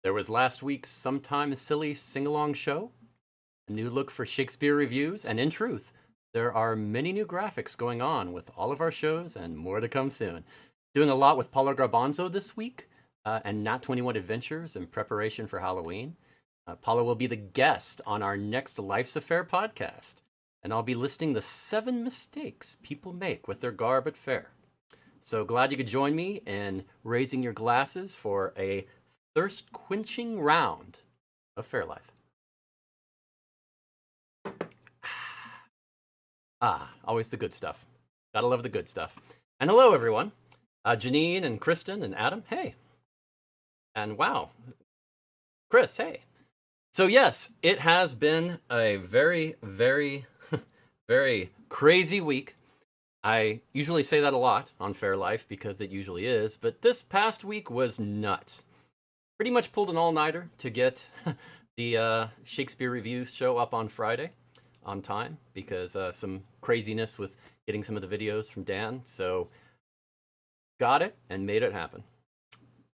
There was last week's Sometimes Silly Sing-Along show, a new look for Shakespeare reviews, and in truth, there are many new graphics going on with all of our shows and more to come soon. Doing a lot with Paulo Garbanzo this week and Nat 21 Adventures in preparation for Halloween. Paulo will be the guest on our next Life's Affair podcast, and I'll be listing the 7 mistakes people make with their garb at fair. So glad you could join me in raising your glasses for a thirst quenching round of Faire Life. Always the good stuff. Gotta love the good stuff. And hello, everyone. Janine and Kristen and Adam, hey. And wow, Chris, hey. So yes, it has been a very, very, very crazy week. I usually say that a lot on Faire Life because it usually is, but this past week was nuts. Pretty much pulled an all-nighter to get the Shakespeare Reviews show up on Friday on time because some craziness with getting some of the videos from Dan. So got it and made it happen.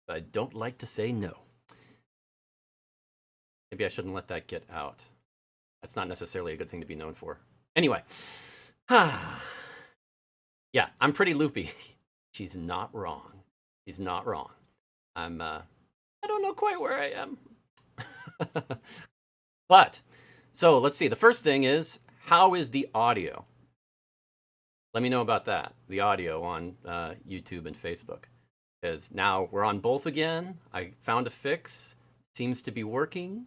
I don't like to say no. Maybe I shouldn't let that get out. That's not necessarily a good thing to be known for. Anyway. Yeah, I'm pretty loopy. She's not wrong. She's not wrong. I don't know quite where I am. But, so let's see. The first thing is, how is the audio? Let me know about that, the audio on YouTube and Facebook. Because now we're on both again. I found a fix. Seems to be working.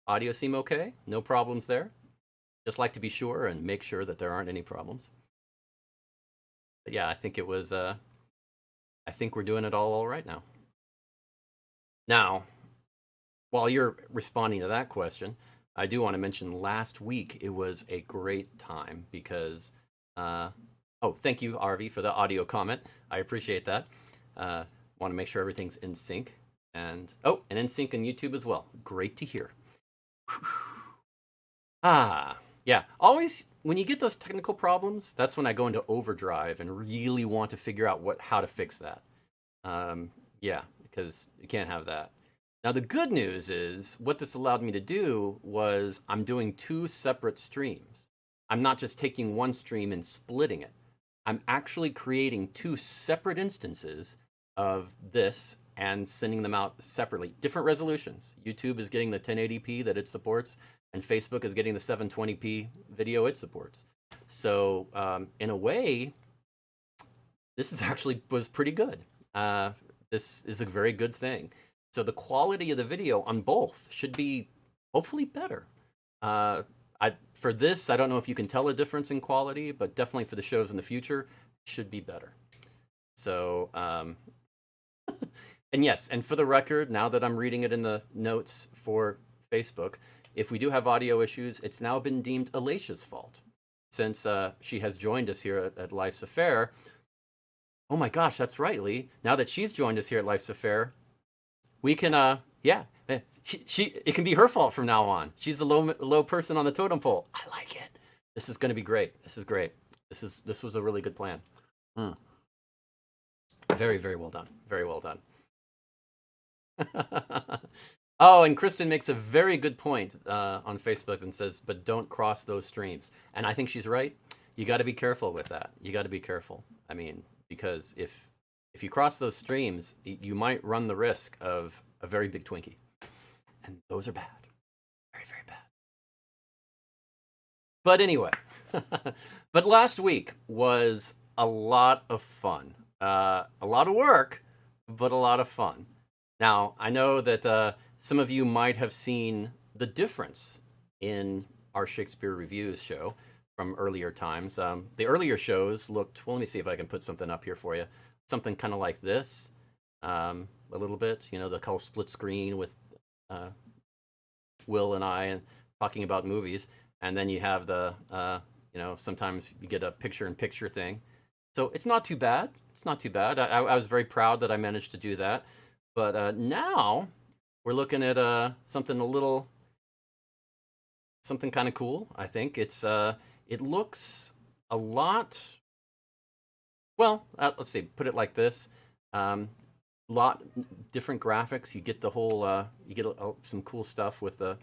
Audio seem okay. No problems there. Just like to be sure and make sure that there aren't any problems. But yeah, I think it was, I think we're doing it all right now. Now, while you're responding to that question, I do want to mention last week it was a great time because, oh, thank you, RV, for the audio comment. I appreciate that. Want to make sure everything's in sync. And, oh, and in sync on YouTube as well. Great to hear. Yeah, always when you get those technical problems, that's when I go into overdrive and really want to figure out how to fix that. Yeah, because you can't have that. Now, the good news is what this allowed me to do was I'm doing 2 separate streams. I'm not just taking one stream and splitting it. I'm actually creating 2 separate instances of this and sending them out separately. Different resolutions. YouTube is getting the 1080p that it supports, and Facebook is getting the 720p video it supports. So in a way, this is actually was pretty good. This is a very good thing. So the quality of the video on both should be hopefully better. For this, I don't know if you can tell a difference in quality, but definitely for the shows in the future, should be better. So, and yes, and for the record, now that I'm reading it in the notes for Facebook, if we do have audio issues, it's now been deemed Alicia's fault. Since she has joined us here at Life's Affair. Oh my gosh, that's right, Lee. Now that she's joined us here at Life's Affair, we can, yeah, it can be her fault from now on. She's the low person on the totem pole. I like it. This is going to be great. This is great. This was a really good plan. Very, very well done. Very well done. Oh, and Kristen makes a very good point on Facebook and says, but don't cross those streams. And I think she's right. You got to be careful with that. You got to be careful. I mean, because if you cross those streams, you might run the risk of a very big Twinkie. And those are bad. Very, very bad. But anyway, but last week was a lot of fun. A lot of work, but a lot of fun. Now, I know that some of you might have seen the difference in our Shakespeare Reviews show from earlier times. The earlier shows looked, well, let me see if I can put something up here for you. Something kind of like this, a little bit, you know, the color split screen with Will and I and talking about movies. And then you have the, you know, sometimes you get a picture-in-picture thing. So it's not too bad. It's not too bad. I was very proud that I managed to do that. But now we're looking at something something kind of cool. I think it looks a lot. Well, let's see. Put it like this: lot different graphics. You get the whole you get some cool stuff with the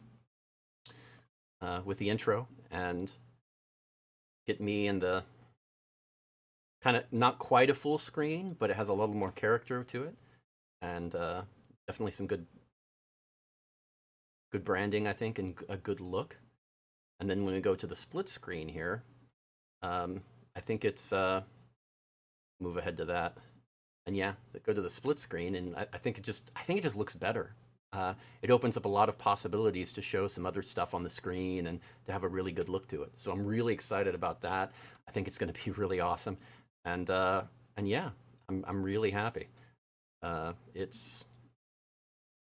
intro, and get me in the kind of not quite a full screen, but it has a little more character to it, and definitely some good branding, I think, and a good look. And then when we go to the split screen here, I think it's move ahead to that, and yeah, go to the split screen, and I think it just looks better. It opens up a lot of possibilities to show some other stuff on the screen and to have a really good look to it. So I'm really excited about that. I think it's going to be really awesome, and yeah, I'm really happy. It's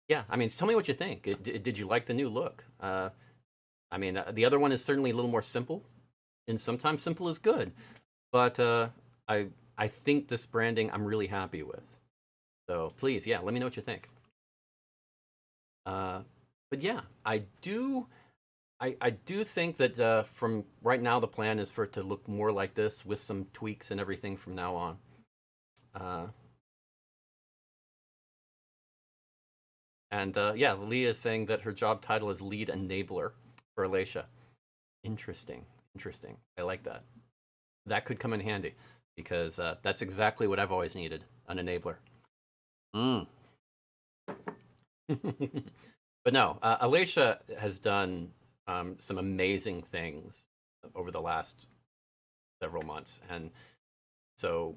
yeah. I mean, tell me what you think. Did you like the new look? I mean, the other one is certainly a little more simple, and sometimes simple is good. But I think this branding I'm really happy with. So please, yeah, let me know what you think. But yeah, I do think that from right now the plan is for it to look more like this with some tweaks and everything from now on. Uh, and yeah, Leah is saying that her job title is lead enabler for Alacia. Interesting, interesting. I like that. That could come in handy because that's exactly what I've always needed, an enabler. Mm. But no, Alacia has done some amazing things over the last several months, and so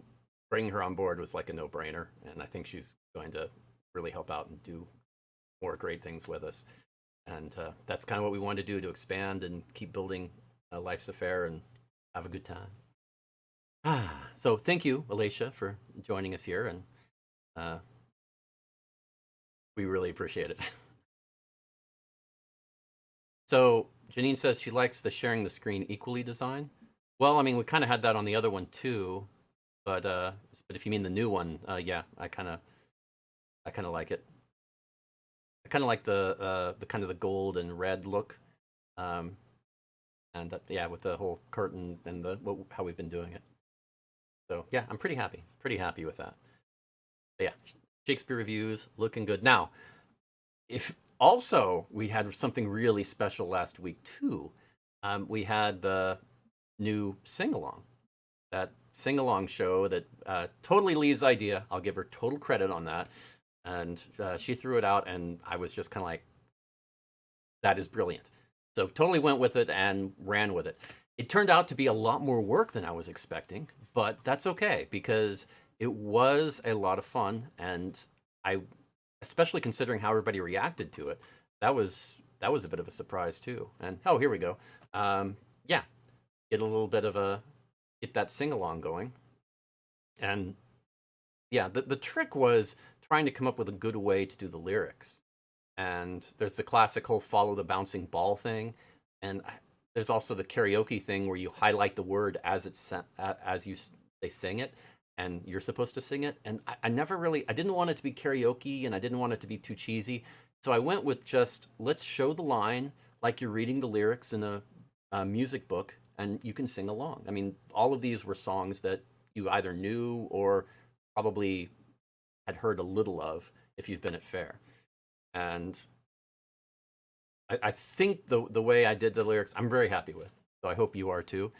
bringing her on board was like a no-brainer, and I think she's going to really help out and do more great things with us. And that's kind of what we wanted to do, to expand and keep building Life's Affair and have a good time. So thank you, Alacia, for joining us here, and we really appreciate it. So Janine says she likes the sharing the screen equally design. Well, I mean, we kind of had that on the other one too, but if you mean the new one, yeah, I kind of like it. I kind of like the kind of the gold and red look, and yeah, with the whole curtain and how we've been doing it. So yeah, I'm pretty happy with that. But yeah, Shakespeare reviews looking good. Now, if also we had something really special last week too. We had the new sing along, that sing along show that totally Lee's idea. I'll give her total credit on that, and she threw it out, and I was just kind of like, that is brilliant. So totally went with it and ran with it. It turned out to be a lot more work than I was expecting, but that's okay because it was a lot of fun, and I, especially considering how everybody reacted to it, that was a bit of a surprise too. And oh, here we go. Yeah, get that sing along going, and yeah, the trick was trying to come up with a good way to do the lyrics. And there's the classic whole follow the bouncing ball thing, and there's also the karaoke thing where you highlight the word as they sing it, and you're supposed to sing it. And I never really, I didn't want it to be karaoke, and I didn't want it to be too cheesy, so I went with just let's show the line like you're reading the lyrics in a music book, and you can sing along. I mean, all of these were songs that you either knew or probably had heard a little of if you've been at Fair. And I think the way I did the lyrics, I'm very happy with. So I hope you are too.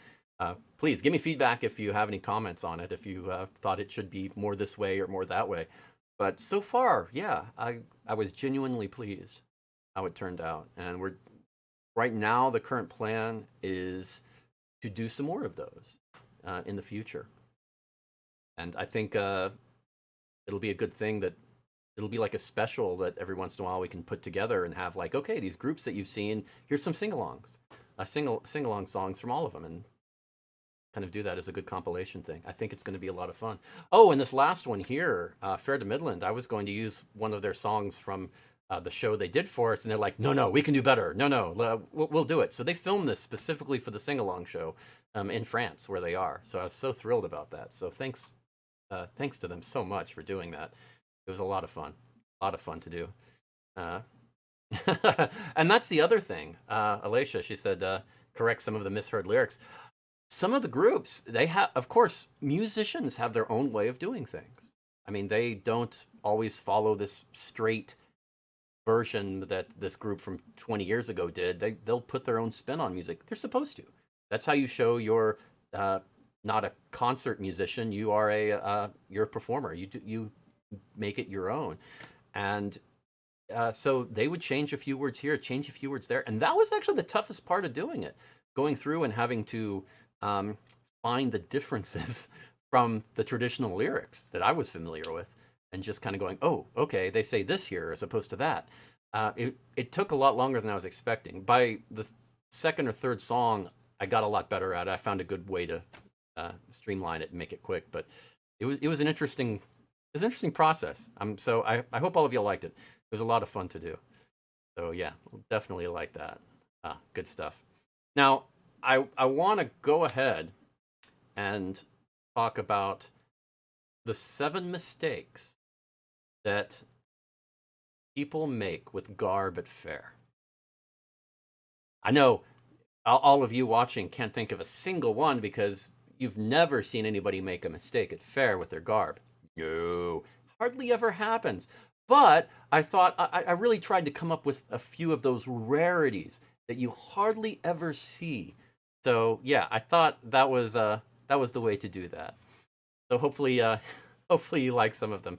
Please give me feedback if you have any comments on it, if you thought it should be more this way or more that way. But so far, yeah, I was genuinely pleased how it turned out. And right now, the current plan is to do some more of those in the future. And I think it'll be a good thing that it'll be like a special that every once in a while we can put together and have like, okay, these groups that you've seen, here's some sing-alongs, sing-along songs from all of them, and kind of do that as a good compilation thing. I think it's going to be a lot of fun. Oh, and this last one here, Fair to Midland, I was going to use one of their songs from the show they did for us, and they're like, no, we can do better. No, we'll do it. So they filmed this specifically for the sing-along show in France, where they are. So I was so thrilled about that. So thanks to them so much for doing that. It was a lot of fun to do. And that's the other thing. Alacia, she said, correct some of the misheard lyrics. Some of the groups, they have, of course, musicians have their own way of doing things. I mean, they don't always follow this straight version that this group from 20 years ago did. They'll put their own spin on music. They're supposed to. That's how you show you're not a concert musician. You are you're a performer. You make it your own. And so they would change a few words here, change a few words there, and that was actually the toughest part of doing it, going through and having to find the differences from the traditional lyrics that I was familiar with, and just kind of going, oh, okay, they say this here as opposed to that. It took a lot longer than I was expecting. By the second or third song, I got a lot better at it. I found a good way to streamline it and make it quick, but it was an interesting process. So I hope all of you liked it. It was a lot of fun to do. So yeah, definitely like that. Good stuff. Now, I want to go ahead and talk about the 7 mistakes that people make with garb at Faire. I know all of you watching can't think of a single one because you've never seen anybody make a mistake at Faire with their garb. No, hardly ever happens. But I thought I really tried to come up with a few of those rarities that you hardly ever see. So yeah, I thought that was the way to do that. So hopefully hopefully you like some of them.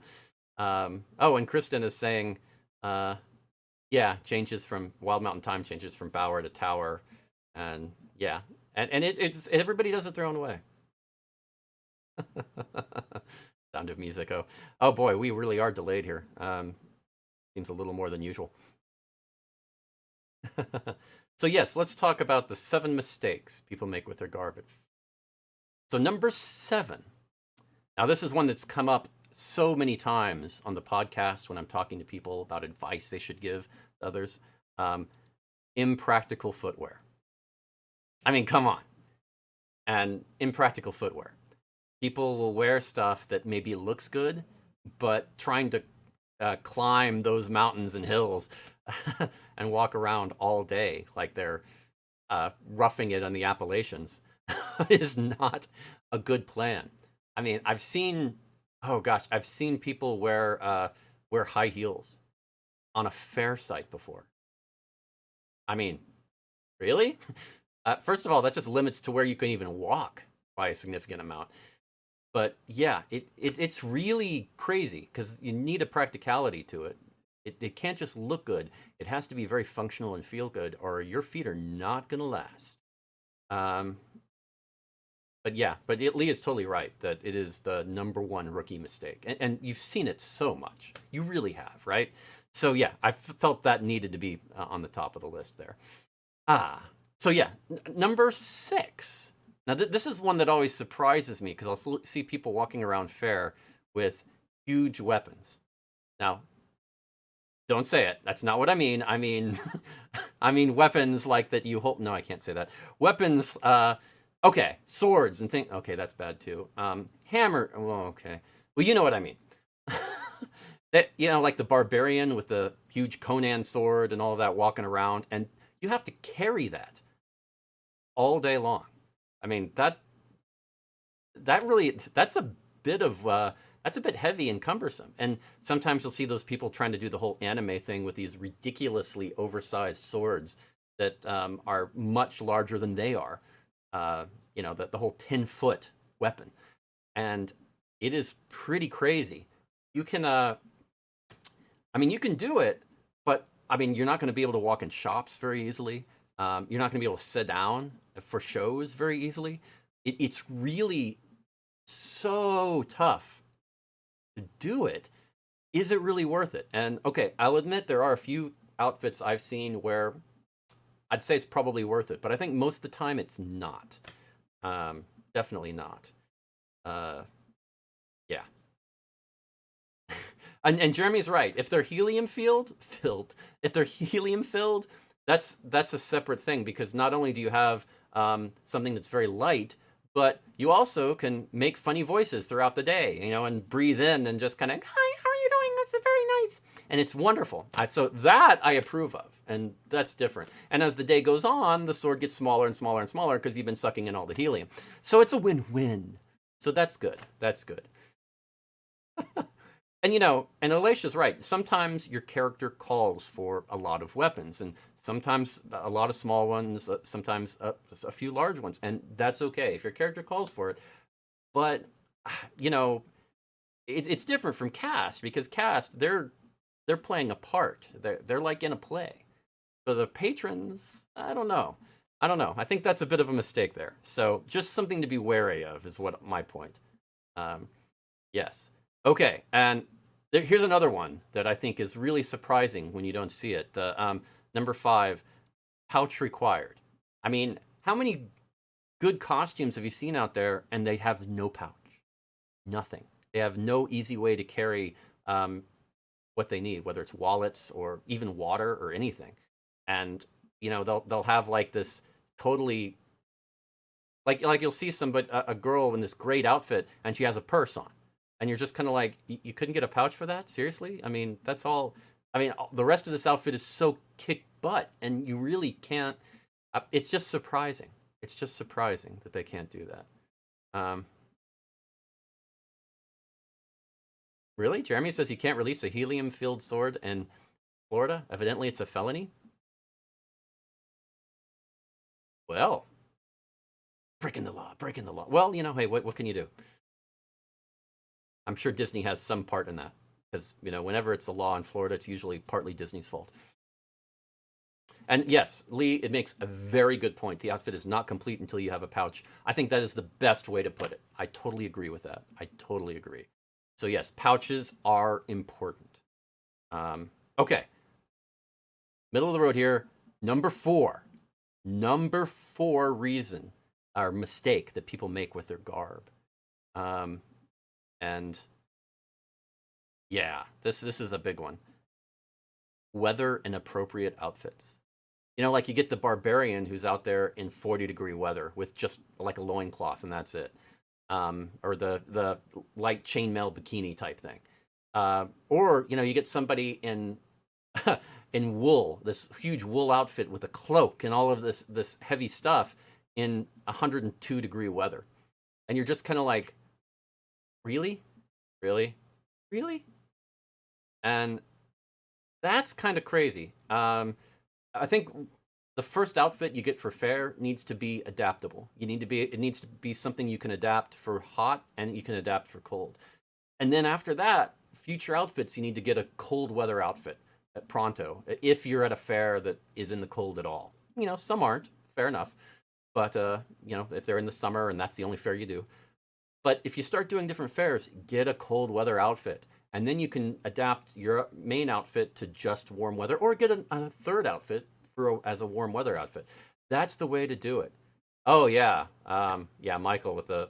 Oh, and Kristen is saying, yeah, changes from Wild Mountain Time changes from Bower to Tower, and yeah, and it's everybody does it their own way. Sound of Music. Oh boy, we really are delayed here. Seems a little more than usual. So yes, let's talk about the 7 mistakes people make with their garbage. So number 7. Now this is one that's come up so many times on the podcast when I'm talking to people about advice they should give to others. Impractical footwear. I mean, come on. And impractical footwear. People will wear stuff that maybe looks good, but trying to climb those mountains and hills and walk around all day like they're roughing it on the Appalachians is not a good plan. I mean, I've seen people wear high heels on a fair site before. I mean, really? First of all, that just limits to where you can even walk by a significant amount. But yeah, it's really crazy because you need a practicality to it. It can't just look good. It has to be very functional and feel good, or your feet are not going to last. But yeah, Lee is totally right that it is the number 1 rookie mistake. And you've seen it so much. You really have, right? So yeah, I felt that needed to be on the top of the list there. So yeah, number 6. Now, this is one that always surprises me because I'll see people walking around Faire with huge weapons. Now, don't say it. That's not what I mean. I mean, I mean weapons like that you hold. No, I can't say that. Weapons. Okay, swords and things. Okay, that's bad too. Hammer. Well, okay. Well, you know what I mean. That like the barbarian with the huge Conan sword and all of that walking around, and you have to carry that all day long. I mean, that's a bit heavy and cumbersome. And sometimes you'll see those people trying to do the whole anime thing with these ridiculously oversized swords that are much larger than they are. The whole 10-foot weapon. And it is pretty crazy. You can, you can do it, but I mean, you're not going to be able to walk in shops very easily. You're not going to be able to sit down for shows very easily. It's really so tough to do it. Is it really worth it? And okay, I'll admit there are a few outfits I've seen where I'd say it's probably worth it, but I think most of the time it's not. Definitely not. Yeah. And Jeremy's right. If they're helium filled, that's a separate thing, because not only do you have something that's very light, but you also can make funny voices throughout the day, and breathe in and just kind of, hi, how are you doing? That's very nice. And it's wonderful. So that I approve of, and that's different. And as the day goes on, the sword gets smaller and smaller and smaller because you've been sucking in all the helium. So it's a win-win. So that's good. That's good. And and Alicia's right. Sometimes your character calls for a lot of weapons, and sometimes a lot of small ones, sometimes a few large ones, and that's okay if your character calls for it. But you know, it's different from cast, because cast, they're playing a part. They're like in a play. For the patrons, I don't know. I don't know. I think that's a bit of a mistake there. So just something to be wary of is what my point. Um, yes. Okay. And here's another one that I think is really surprising when you don't see it. The number 5, pouch required. I mean, how many good costumes have you seen out there and they have no pouch? Nothing. They have no easy way to carry what they need, whether it's wallets or even water or anything. And they'll have like this totally, like you'll see somebody, a girl in this great outfit, and she has a purse on, and you're just kind of like, you couldn't get a pouch for that? Seriously? I mean, that's all. I mean, the rest of this outfit is so kick butt, and you really can't. It's just surprising. It's just surprising that they can't do that. Really? Jeremy says you can't release a helium-filled sword in Florida. Evidently, it's a felony. Well, breaking the law, breaking the law. Well, hey, what can you do? I'm sure Disney has some part in that, because whenever it's a law in Florida, it's usually partly Disney's fault. And yes, Lee, it makes a very good point. The outfit is not complete until you have a pouch. I think that is the best way to put it. I totally agree with that. I totally agree. So yes, pouches are important. Okay, middle of the road here. Number 4 reason or mistake that people make with their garb. And yeah, this is a big one. Weather inappropriate outfits. Like you get the barbarian who's out there in 40-degree weather with just like a loincloth and that's it. Or the light chainmail bikini type thing. Or you get somebody in in wool, this huge wool outfit with a cloak and all of this heavy stuff in 102-degree weather. And you're just kind of like, really? Really? Really? And that's kind of crazy. I think the first outfit you get for Faire needs to be adaptable. It needs to be something you can adapt for hot and you can adapt for cold. And then after that, future outfits, you need to get a cold weather outfit at pronto, if you're at a fair that is in the cold at all. Some aren't, fair enough. But if they're in the summer and that's the only fair you do. But if you start doing different fairs, get a cold weather outfit. And then you can adapt your main outfit to just warm weather, or get a third outfit as a warm weather outfit. That's the way to do it. Oh, yeah. Yeah, Michael with the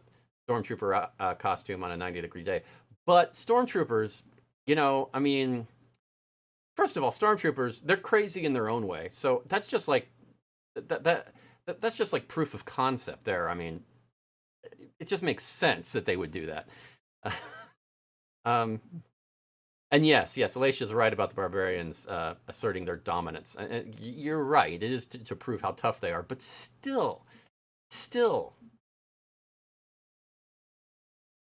Stormtrooper costume on a 90-degree day. But Stormtroopers, I mean, first of all, Stormtroopers, they're crazy in their own way. So that's just like, that's just like proof of concept there. I mean, it just makes sense that they would do that. And yes, Alicia's right about the barbarians asserting their dominance. And you're right, it is to prove how tough they are, but still.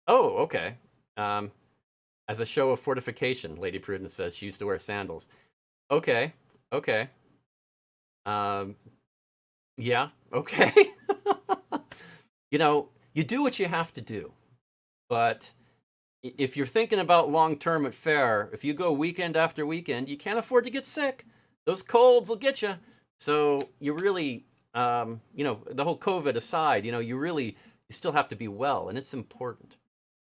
Oh, okay. As a show of fortification, Lady Prudence says she used to wear sandals. Okay. Yeah, okay. You do what you have to do, but if you're thinking about long-term at Faire, if you go weekend after weekend, you can't afford to get sick. Those colds will get you. So you really, the whole COVID aside, you still have to be well, and it's important.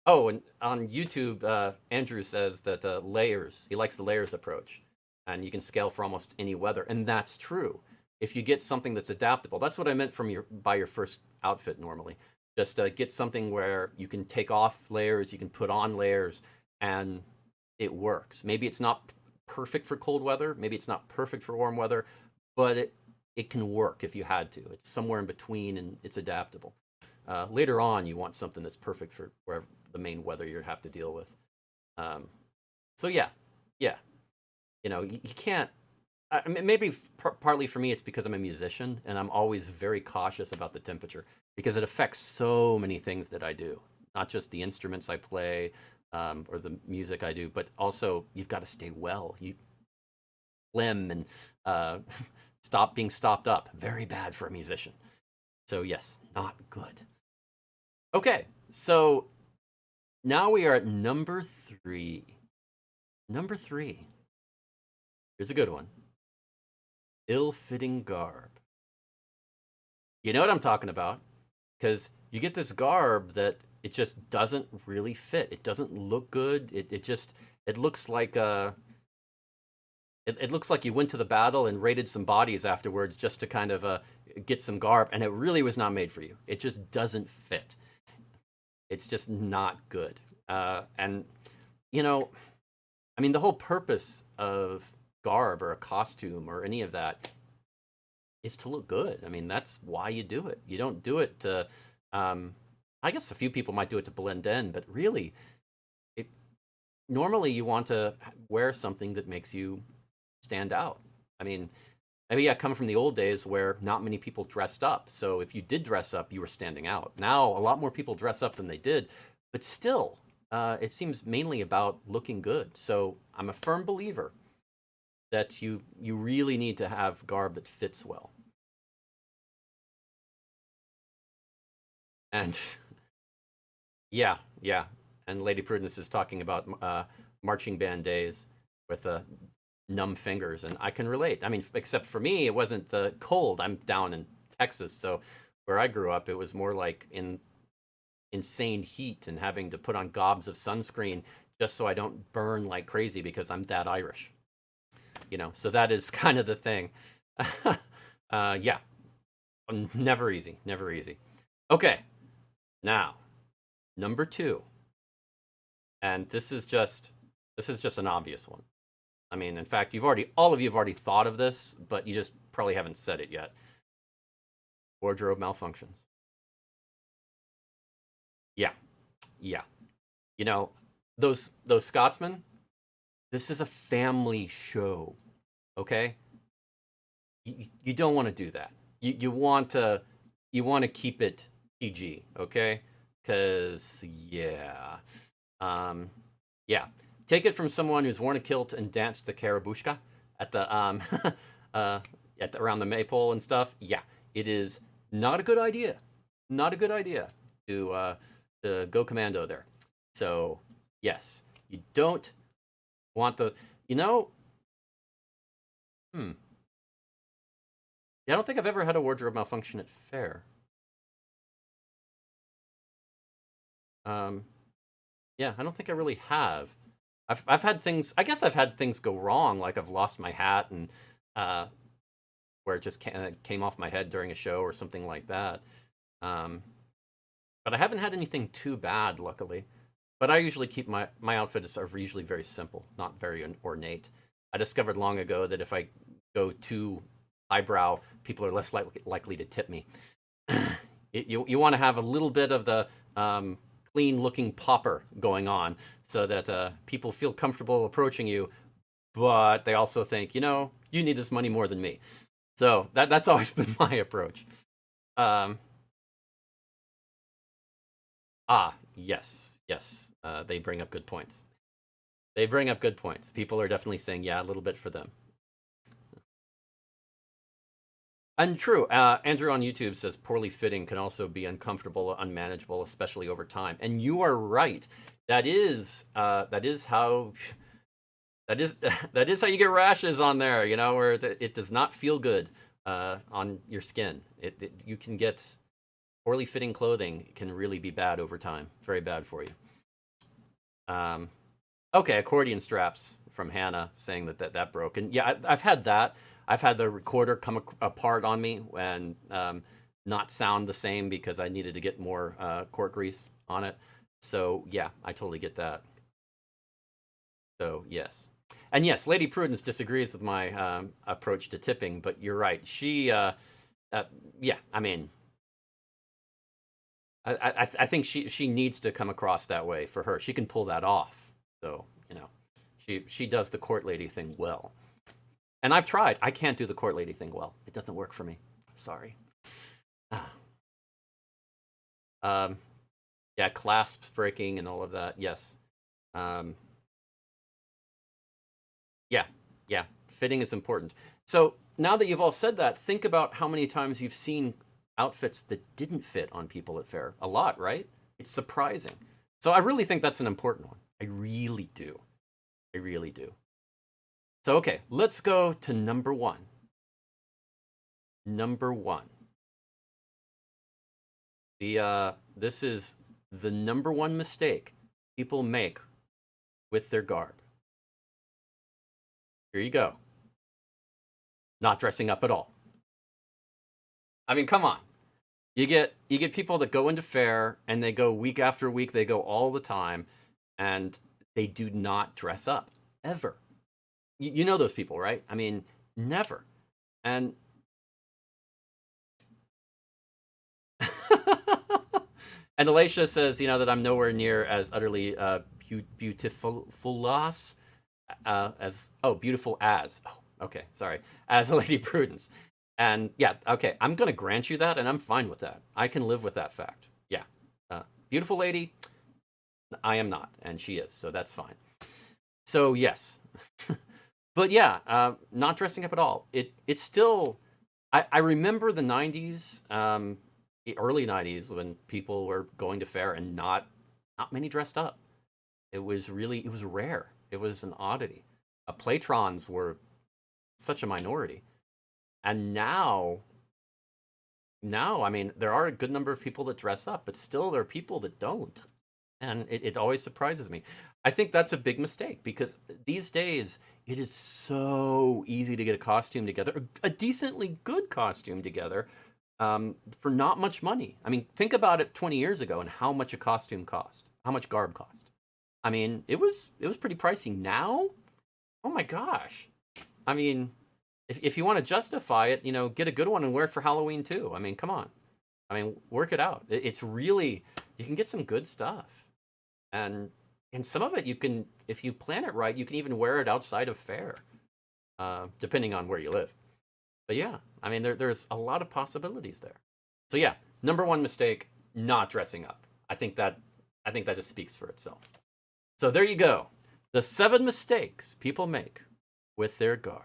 Oh, and on YouTube, Andrew says that layers, he likes the layers approach, and you can scale for almost any weather, and that's true. If you get something that's adaptable, that's what I meant by your first outfit normally. Just get something where you can take off layers, you can put on layers, and it works. Maybe it's not perfect for cold weather, maybe it's not perfect for warm weather, but it can work if you had to. It's somewhere in between, and it's adaptable. Later on, you want something that's perfect for wherever the main weather you have to deal with. So yeah, you can't. Maybe partly for me, it's because I'm a musician and I'm always very cautious about the temperature because it affects so many things that I do. Not just the instruments I play, or the music I do, but also you've got to stay well. You phlegm and uh, stop being stopped up. Very bad for a musician. So yes, not good. Okay, so now we are at number 3. Number 3. Here's a good one. Ill-fitting garb. You know what I'm talking about, because you get this garb that it just doesn't really fit. It doesn't look good. It looks like it looks like you went to the battle and raided some bodies afterwards just to kind of get some garb, and it really was not made for you. It just doesn't fit. It's just not good. And you know, I mean, the whole purpose of garb or a costume or any of that is to look good. I mean, that's why you do it. You don't do it to. I guess a few people might do it to blend in, but really, it normally you want to wear something that makes you stand out. I mean, maybe I come from the old days where not many people dressed up. So if you did dress up, you were standing out. Now a lot more people dress up than they did, but still, it seems mainly about looking good. So I'm a firm believer that you really need to have garb that fits well. And yeah, yeah. And Lady Prudence is talking about marching band days with numb fingers, and I can relate. I mean, except for me, it wasn't cold. I'm down in Texas, so where I grew up, it was more like in insane heat and having to put on gobs of sunscreen just so I don't burn like crazy because I'm that Irish. You know, so that is kind of the thing. Yeah, never easy, never easy. Okay, now number 2, and this is just an obvious one. I mean, in fact, all of you have already thought of this, but you just probably haven't said it yet. Wardrobe malfunctions. Yeah, yeah. You know, those Scotsmen. This is a family show, okay? You don't want to do that. You want to keep it PG, okay? Because yeah. Take it from someone who's worn a kilt and danced the karabushka at the around the maypole and stuff. Yeah, it is not a good idea. Not a good idea to go commando there. So yes, you don't want those. You know, yeah, I don't think I've ever had a wardrobe malfunction at Faire. Yeah, I don't think I really have. I've had things. I guess I've had things go wrong, like I've lost my hat and uh, where it just came off my head during a show or something like that. Um, but I haven't had anything too bad, luckily. But I usually keep my outfits are usually very simple, not very ornate. I discovered long ago that if I go too highbrow, people are less likely to tip me. You want to have a little bit of the clean looking popper going on so that people feel comfortable approaching you, but they also think, you need this money more than me. So that's always been my approach. Yes. They bring up good points. They bring up good points. People are definitely saying, yeah, a little bit for them. And true, Andrew on YouTube says poorly fitting can also be uncomfortable, unmanageable, especially over time. And you are right. That is how that is that is how you get rashes on there. Where it does not feel good on your skin. You can get poorly fitting clothing. It can really be bad over time. Very bad for you. Okay, accordion straps from Hannah saying that broke. And yeah, I've had that. I've had the recorder come apart on me and not sound the same because I needed to get more cork grease on it. So yeah, I totally get that. So yes. And yes, Lady Prudence disagrees with my approach to tipping, but you're right. She, yeah, I mean, I think she needs to come across that way for her. She can pull that off. So, she does the court lady thing well. And I've tried. I can't do the court lady thing well. It doesn't work for me. Sorry. Yeah, clasps breaking and all of that. Yes. Um, yeah, yeah, fitting is important. So now that you've all said that, think about how many times you've seen outfits that didn't fit on people at fair. A lot, right? It's surprising. So I really think that's an important one. I really do. I really do. So okay, let's go to number one. Number one. This is the number one mistake people make with their garb. Here you go. Not dressing up at all. I mean, come on. You get people that go into fair and they go week after week, they go all the time, and they do not dress up ever. You know those people, right? I mean, never. And and Alacia says, that I'm nowhere near as utterly beautiful beautiful as. Oh, okay, sorry, as Lady Prudence. And yeah, okay, I'm gonna grant you that, and I'm fine with that. I can live with that fact. Yeah, beautiful lady, I am not, and she is, so that's fine. So yes, but yeah, not dressing up at all. It's still. I remember the '90s, the early '90s, when people were going to fair and not many dressed up. It was rare. It was an oddity. Playtrons were such a minority, and now, I mean, there are a good number of people that dress up, but still there are people that don't. And it always surprises me. I think that's a big mistake because these days it is so easy to get a costume together, a decently good costume together, for not much money. I mean, think about it 20 years ago and how much a costume cost, how much garb cost. I mean, it was pretty pricey. Now, oh my gosh. I mean, if you want to justify it, get a good one and wear it for Halloween too. I mean, come on. I mean, work it out. It's really, you can get some good stuff. And some of it you can, if you plan it right, you can even wear it outside of fair, depending on where you live. But yeah, I mean, there's a lot of possibilities there. So yeah, number one mistake, not dressing up. I think that just speaks for itself. So there you go. The 7 mistakes people make with their garb.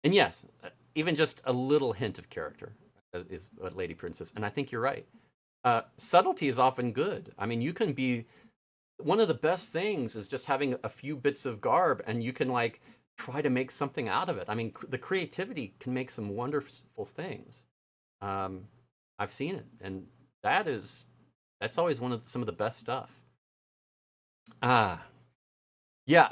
And yes, even just a little hint of character is what Lady Princess. And I think you're right. Subtlety is often good. I mean, you can be, one of the best things is just having a few bits of garb and you can like try to make something out of it. I mean, the creativity can make some wonderful things. I've seen it, and that's always some of the best stuff. Ah, yeah,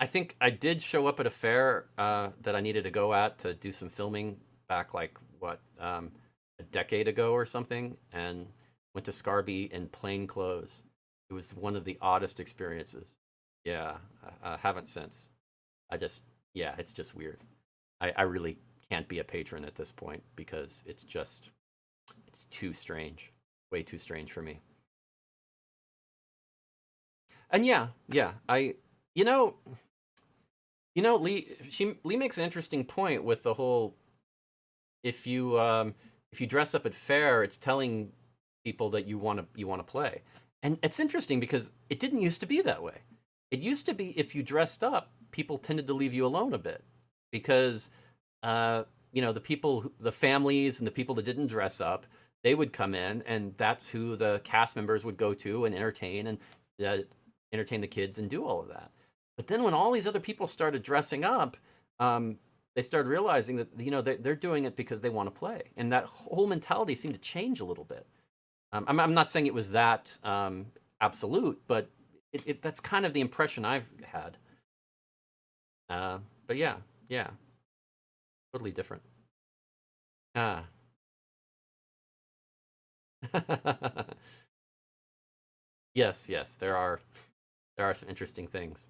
I think I did show up at a fair that I needed to go at to do some filming back like what a decade ago or something, and went to Scarby in plain clothes. It was one of the oddest experiences. Yeah, I haven't since. I just, yeah, it's just weird. I really can't be a patron at this point because it's too strange, way too strange for me. And yeah, yeah, you know, Lee makes an interesting point with the whole, if you if you dress up at fair, it's telling people that you want to play. And it's interesting because it didn't used to be that way. It used to be if you dressed up, people tended to leave you alone a bit because the families and the people that didn't dress up, they would come in, and that's who the cast members would go to and uh, entertain the kids and do all of that. But then when all these other people started dressing up, um, they started realizing that they're doing it because they want to play, and that whole mentality seemed to change a little bit. I'm not saying it was that absolute, but that's kind of the impression I've had. But yeah, yeah, totally different. Ah. Yes, yes, there are some interesting things.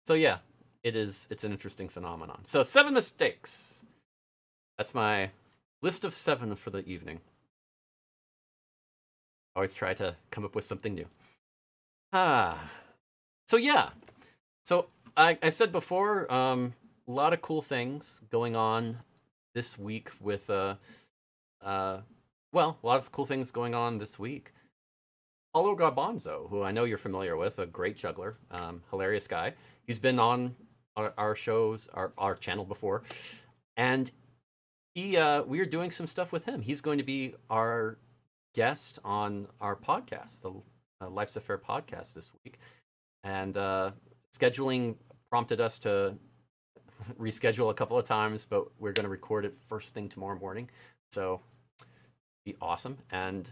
So yeah, it's an interesting phenomenon. So 7 mistakes. That's my list of 7 for the evening. Always try to come up with something new. Ah. So yeah. So I said before, a lot of cool things going on this week with well, a lot of cool things going on this week. Paulo Garbanzo, who I know you're familiar with, a great juggler, hilarious guy. He's been on our shows, our channel before, and we are doing some stuff with him. He's going to be our guest on our podcast, the Life's a Fair podcast this week, and scheduling prompted us to reschedule a couple of times, but we're going to record it first thing tomorrow morning, so be awesome. And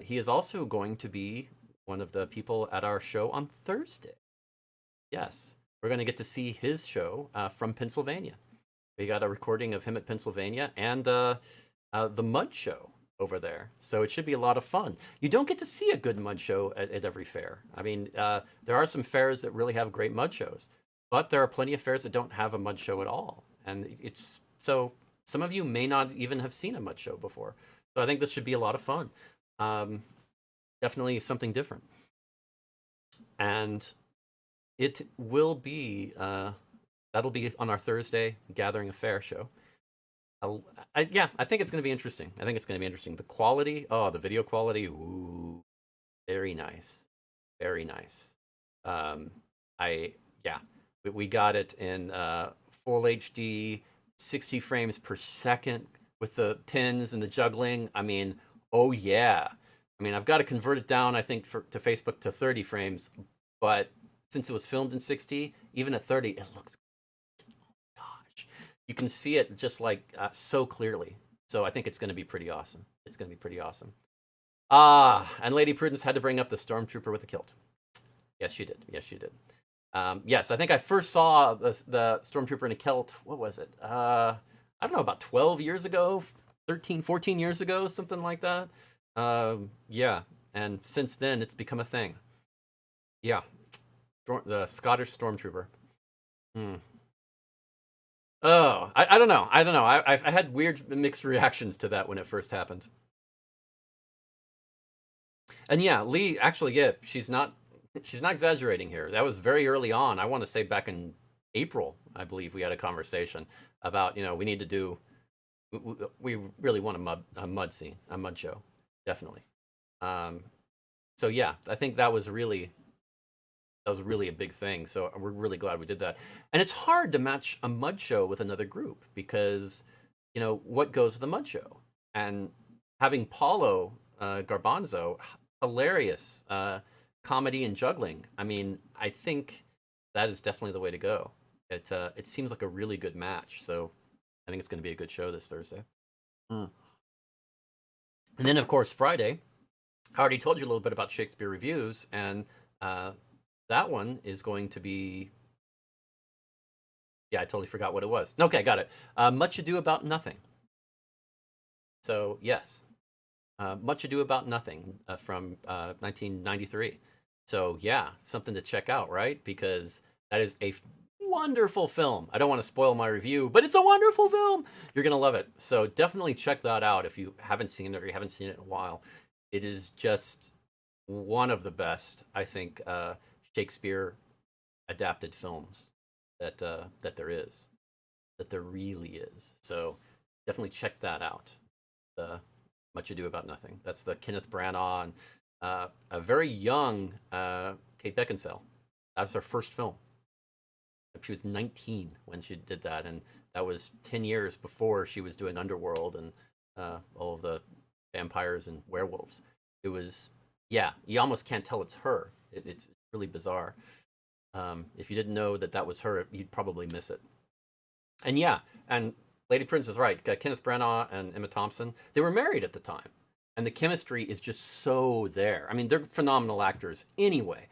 he is also going to be one of the people at our show on Thursday. Yes, we're going to get to see his show from Pennsylvania. We got a recording of him at Pennsylvania and the Mud Show over there. So it should be a lot of fun. You don't get to see a good mud show at every fair. I mean, there are some fairs that really have great mud shows, but there are plenty of fairs that don't have a mud show at all. And it's so some of you may not even have seen a mud show before. So I think this should be a lot of fun. Definitely something different. And it will be, that'll be on our Thursday Gathering a Fair show. Yeah, I think it's going to be interesting. I think it's going to be interesting. The quality, the video quality, ooh, very nice. Very nice. Yeah, we got it in full HD, 60 frames per second with the pins and the juggling. I mean, oh yeah. I mean, I've got to convert it down, I think, to Facebook to 30 frames, but since it was filmed in 60, even at 30, it looks, gosh, you can see it just like so clearly. So I think it's going to be pretty awesome. It's going to be pretty awesome. And Lady Prudence had to bring up the Stormtrooper with the kilt. Yes, she did. Yes, she did. Yes, I think I first saw the Stormtrooper in a kilt. What was it? I don't know, about 12 years ago, 13, 14 years ago, something like that. Yeah, and since then it's become a thing. Yeah, the Scottish Stormtrooper. Oh, I don't know. I don't know. I had weird mixed reactions to that when it first happened. And yeah, Lee actually, yeah, she's not exaggerating here. That was very early on. I want to say back in April, I believe we had a conversation about, we need to do, we really want a mud scene, a mud show, definitely. So yeah, I think that was really a big thing. So we're really glad we did that. And it's hard to match a mud show with another group because, what goes with a mud show? And having Paulo Garbanzo, hilarious comedy and juggling. I mean, I think that is definitely the way to go. It seems like a really good match. So I think it's going to be a good show this Thursday. And then, of course, Friday, I already told you a little bit about Shakespeare Reviews, and that one is going to be... Yeah, I totally forgot what it was. Okay, got it. Much Ado About Nothing. So, yes. Much Ado About Nothing from 1993. So, yeah, something to check out, right? Because that is a wonderful film. I don't want to spoil my review, but it's a wonderful film. You're going to love it. So definitely check that out if you haven't seen it or you haven't seen it in a while. It is just one of the best, I think, Shakespeare adapted films that there is, that there really is. So definitely check that out. The Much Ado About Nothing. That's the Kenneth Branagh and a very young Kate Beckinsale. That was her first film. She was 19 when she did that, and that was 10 years before she was doing Underworld and all of the vampires and werewolves. It was, yeah, you almost can't tell it's her. It's really bizarre. If you didn't know that was her, you'd probably miss it. And yeah, and Lady Prince is right. Kenneth Branagh and Emma Thompson, they were married at the time, and the chemistry is just so there. I mean, they're phenomenal actors anyway,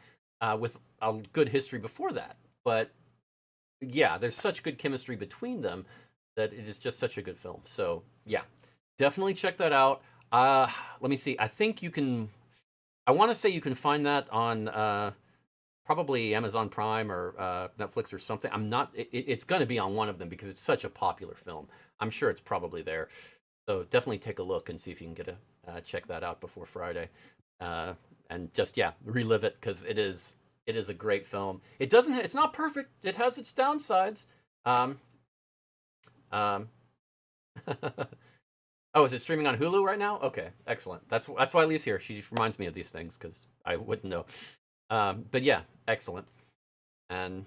with a good history before that. But yeah, there's such good chemistry between them that it is just such a good film. So yeah, definitely check that out. Let me see. I think you can. I want to say you can find that on probably Amazon Prime or Netflix or something. I'm not. It's going to be on one of them because it's such a popular film. I'm sure it's probably there. So definitely take a look and see if you can get check that out before Friday, and just relive it because it is a great film. It's not perfect. It has its downsides. Oh, is it streaming on Hulu right now? Okay, excellent. That's why Lee's here. She reminds me of these things because I wouldn't know. But yeah, excellent. And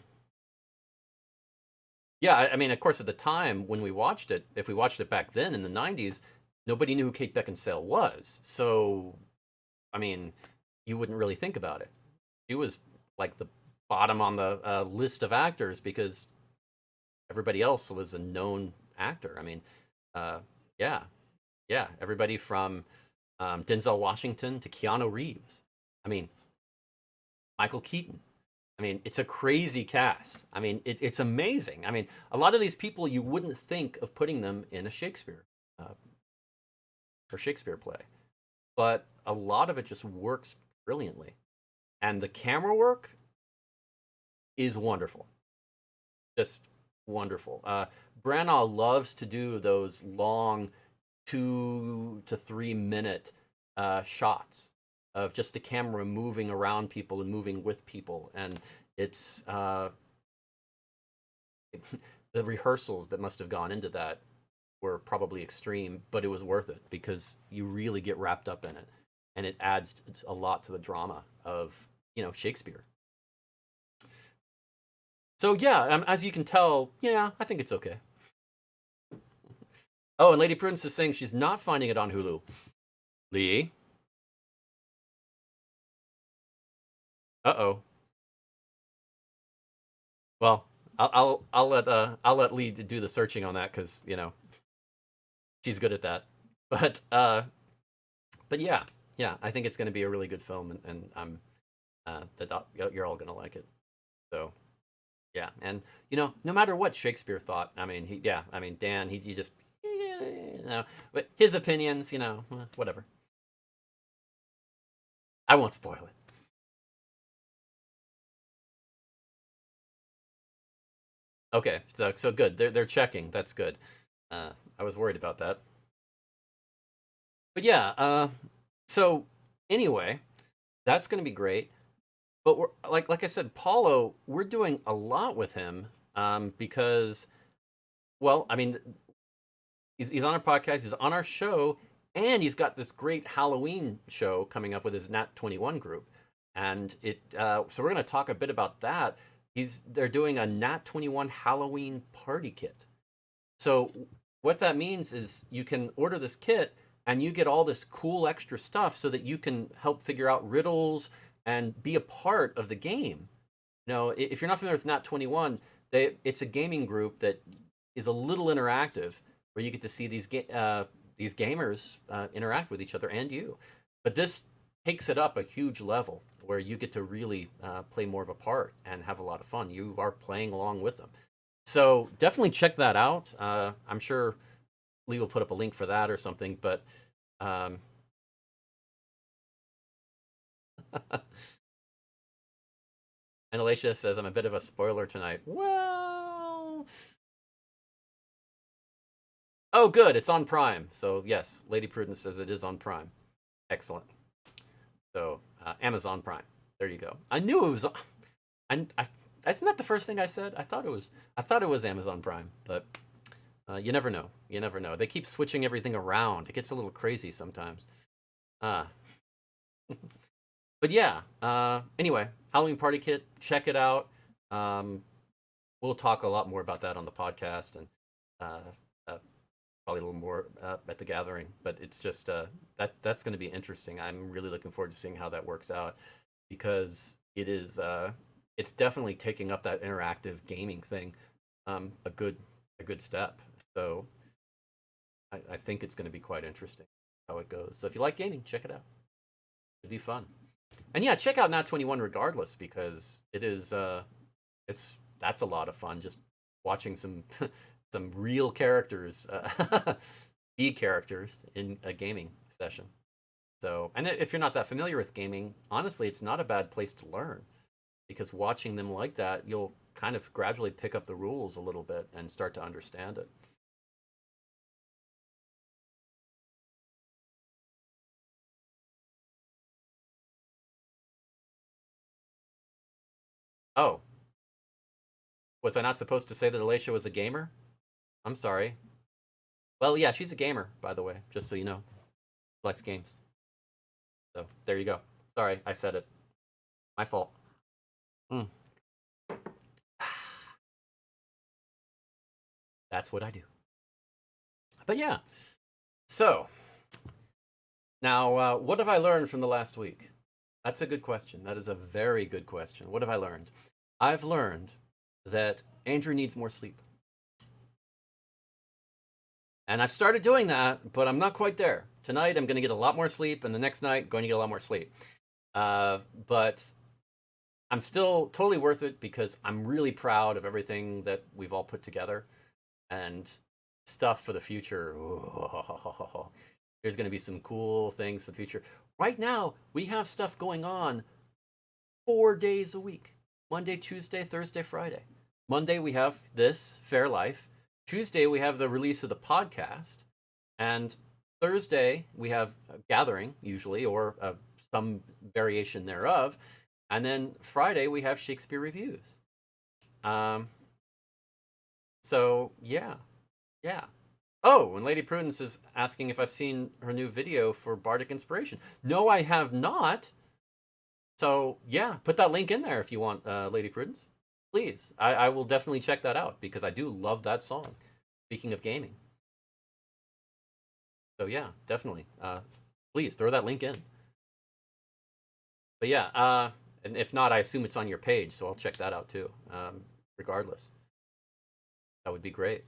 yeah, I mean, of course, at the time when we watched it, if we watched it back then in the '90s, nobody knew who Kate Beckinsale was. So, I mean, you wouldn't really think about it. She was like the bottom on the list of actors because everybody else was a known actor. I mean, uh, yeah, yeah, everybody from Denzel Washington to Keanu Reeves. I mean, Michael Keaton. I mean, it's a crazy cast. I mean, it's amazing. I mean, a lot of these people you wouldn't think of putting them in a Shakespeare uh, or Shakespeare play, but a lot of it just works brilliantly, and the camera work is wonderful, just wonderful. Branagh loves to do those long 2 to 3 minute shots of just the camera moving around people and moving with people, and it's the rehearsals that must have gone into that were probably extreme, but it was worth it because you really get wrapped up in it, and it adds a lot to the drama of Shakespeare. So yeah, as you can tell, yeah, I think it's okay. Oh, and Lady Prudence is saying she's not finding it on Hulu. Lee, uh-oh. Well, I'll let Lee do the searching on that because she's good at that. But but yeah, yeah, I think it's going to be a really good film, and I'm that you're all going to like it. So yeah, and no matter what Shakespeare thought, I mean, I mean, Dan, he just, but his opinions, whatever. I won't spoil it. Okay, so good. They're checking. That's good. I was worried about that, but yeah. So anyway, that's going to be great. But we're like I said, Paulo, we're doing a lot with him because, well, I mean, he's on our podcast, he's on our show, and he's got this great Halloween show coming up with his Nat 21 group, and so we're going to talk a bit about that. They're doing a Nat 21 Halloween party kit. So what that means is you can order this kit and you get all this cool extra stuff so that you can help figure out riddles and be a part of the game. If you're not familiar with Nat 21, it's a gaming group that is a little interactive where you get to see these gamers interact with each other and you. But this takes it up a huge level where you get to really play more of a part and have a lot of fun. You are playing along with them. So definitely check that out. I'm sure Lee will put up a link for that or something. But um, and Alicia says I'm a bit of a spoiler tonight. Well, oh, good, it's on Prime. So yes, Lady Prudence says it is on Prime. Excellent. So Amazon Prime. There you go. I knew it was. I that's not the first thing I said. I thought it was. I thought it was Amazon Prime, but you never know. You never know. They keep switching everything around. It gets a little crazy sometimes. Uh, but yeah. Anyway, Halloween Party Kit. Check it out. Um, we'll talk a lot more about that on the podcast and uh, uh, probably a little more at the gathering. But it's just that's going to be interesting. I'm really looking forward to seeing how that works out because it's definitely taking up that interactive gaming thing a good step. So I think it's going to be quite interesting how it goes. So if you like gaming, check it out. It'd be fun. And yeah, check out Nat 21 regardless because it's that's a lot of fun just watching some real characters be characters in a gaming session. So, and if you're not that familiar with gaming, honestly, it's not a bad place to learn because watching them like that, you'll kind of gradually pick up the rules a little bit and start to understand it. Oh, was I not supposed to say that Alicia was a gamer? I'm sorry. Well, yeah, she's a gamer, by the way, just so you know. Likes games. So there you go. Sorry, I said it. My fault. Mm. That's what I do. But yeah, so now what have I learned from the last week? That's a good question. That is a very good question. What have I learned? I've learned that Andrew needs more sleep. And I've started doing that, but I'm not quite there. Tonight, I'm going to get a lot more sleep, and the next night, going to get a lot more sleep. But I'm still totally worth it because I'm really proud of everything that we've all put together and stuff for the future. Ooh, there's going to be some cool things for the future. Right now, we have stuff going on 4 days a week: Monday, Tuesday, Thursday, Friday. Monday, we have this Faire Life. Tuesday, we have the release of the podcast. And Thursday, we have a gathering, usually, or some variation thereof. And then Friday, we have Shakespeare reviews. Um, so, yeah. Yeah. Oh, and Lady Prudence is asking if I've seen her new video for Bardic Inspiration. No, I have not. So, yeah, put that link in there if you want, Lady Prudence. Please. I will definitely check that out because I do love that song. Speaking of gaming. So, yeah, definitely. Please throw that link in. But yeah, and if not, I assume it's on your page, so I'll check that out too. Regardless, that would be great.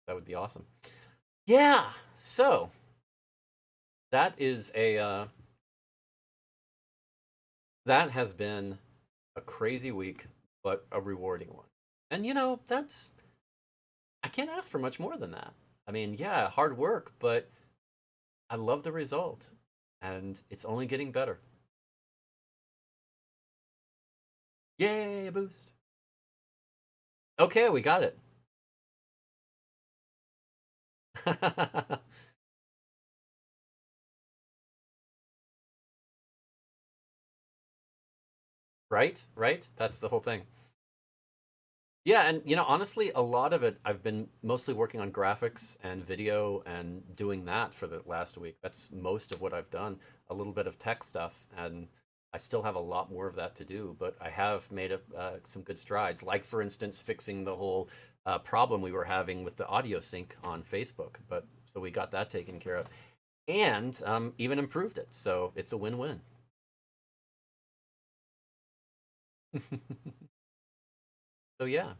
That would be awesome. Yeah. So that is that has been a crazy week, but a rewarding one. And that's I can't ask for much more than that. I mean, yeah, hard work, but I love the result, and it's only getting better. Yay, a boost. Okay, we got it. Right? Right? That's the whole thing. Yeah, and honestly, a lot of it I've been mostly working on graphics and video and doing that for the last week. That's most of what I've done. A little bit of tech stuff, and I still have a lot more of that to do, but I have made some good strides. Like, for instance, fixing the whole problem we were having with the audio sync on Facebook. But so we got that taken care of, and even improved it. So it's a win-win. So yeah.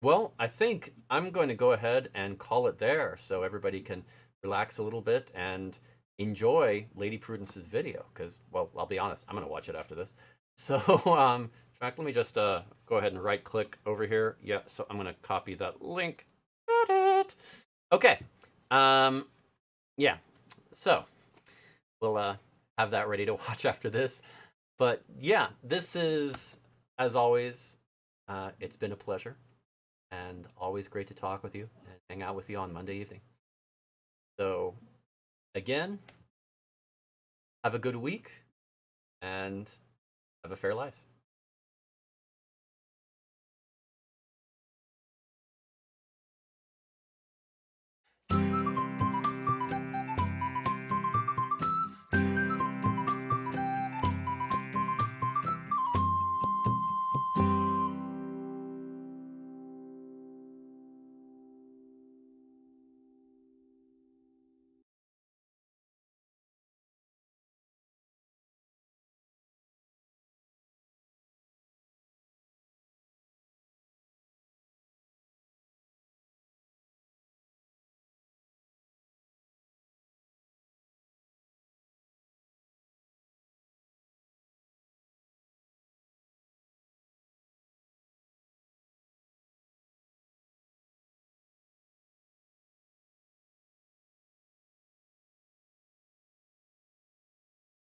Well, I think I'm going to go ahead and call it there so everybody can relax a little bit and enjoy Lady Prudence's video because, well, I'll be honest, I'm going to watch it after this. So, in fact, let me just go ahead and right click over here. Yeah, so I'm going to copy that link. Got it. Okay. Um, yeah, so we'll have that ready to watch after this. But yeah, this is, as always, it's been a pleasure and always great to talk with you and hang out with you on Monday evening. So, again, have a good week and have a fair life.